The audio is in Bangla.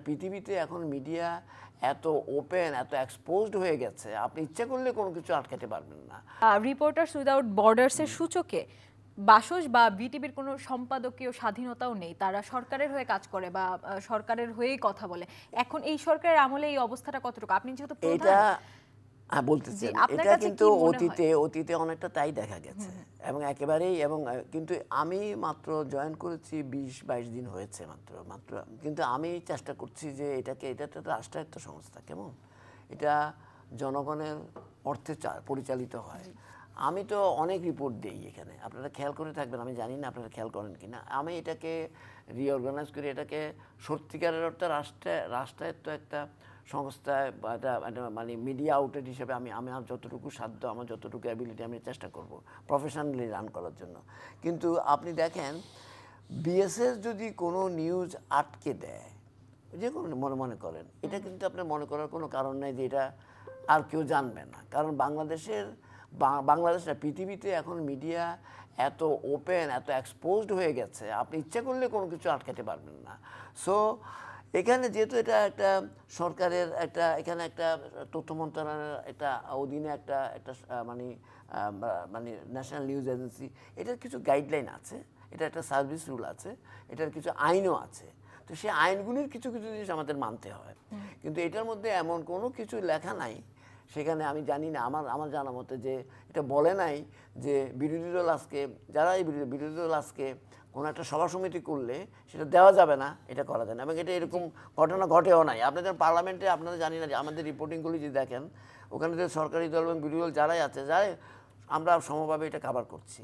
পৃথিবীতে এখন মিডিয়া এত ওপেন, এত এক্সপোজড হয়ে গেছে, আপনি ইচ্ছা করলে কোনো কিছু আটকাতে পারবেন না। রিপোর্টার্স উইদাউট বর্ডার্সের সূচকে বাসস বা বিটিভির কোনো সম্পাদকীয় স্বাধীনতাও নেই, তারা সরকারের হয়ে কাজ করে বা সরকারের হয়েই কথা বলে। এখন এই সরকারের আমলে এই অবস্থাটা কতটুকু, আপনি যেহেতু এটা প্রধান, বলতেছি জি, আপনার এটা কাছে কিন্তু কি মনে হয়? অতীতে অনেকটা তাই দেখা গেছে এবং একেবারেই কিন্তু আমি মাত্র জয়েন করেছি 20-22 দিন হয়েছে মাত্র কিন্তু আমি চেষ্টা করছি যে এটা তো রাষ্ট্রায়ত্ত সংস্থা, কেমন এটা জনগণের অর্থে পরিচালিত হয়। আমি তো অনেক রিপোর্ট দিই এখানে, আপনারা খেয়াল করে থাকবেন, আমি জানি না আপনারা খেয়াল করেন কিনা। আমি এটাকে রিঅর্গানাইজ করি, এটাকে সত্যিকারের অর্থে রাষ্ট্রায়ত্ত একটা সংস্থায় বা একটা মানে মিডিয়া আউটলেট হিসেবে আমি আমার যতটুকু সাধ্য, আমার যতটুকু অ্যাবিলিটি আমি চেষ্টা করব প্রফেশনালি রান করার জন্য। কিন্তু আপনি দেখেন বিএসএস যদি কোনো নিউজ আটকে দেয়, যে কোনো মনে করেন, এটা কিন্তু আপনার মনে করার কোনো কারণ নেই যে এটা আর কেউ জানবে না, কারণ বাংলাদেশটা পৃথিবীতে এখন মিডিয়া এত ওপেন, এত এক্সপোজড হয়ে গেছে, আপনি ইচ্ছা করলে কোনো কিছু আটকাতে পারবেন না। সো এখানে যেহেতু এটা একটা সরকারের এখানে একটা তথ্য মন্ত্রণালয়ের একটা অধীনে একটা মানে মানে ন্যাশনাল নিউজ এজেন্সি, এটার কিছু গাইডলাইন আছে, এটা একটা সার্ভিস রুল আছে, এটার কিছু আইনও আছে। তো সেই আইনগুলির কিছু কিছু জিনিস আমাদের মানতে হয়, কিন্তু এটার মধ্যে এমন কোনো কিছু লেখা নাই সেখানে, আমি জানি না, আমার জানা মতে যে এটা বলে নাই যে বিরোধী দল আজকে যারা এই বিরোধী দল আজকে কোনো একটা সভা সমিতি করলে সেটা দেওয়া যাবে না, এটা করা যায় না, এবং এটা এরকম ঘটনা ঘটেও নাই। আপনাদের পার্লামেন্টে আপনারা জানি না যে আমাদের রিপোর্টিংগুলি যদি দেখেন, ওখানে যে সরকারি দল এবং বিরোধী দল যারাই আছে, আমরা সমভাবে এটা কভার করছি।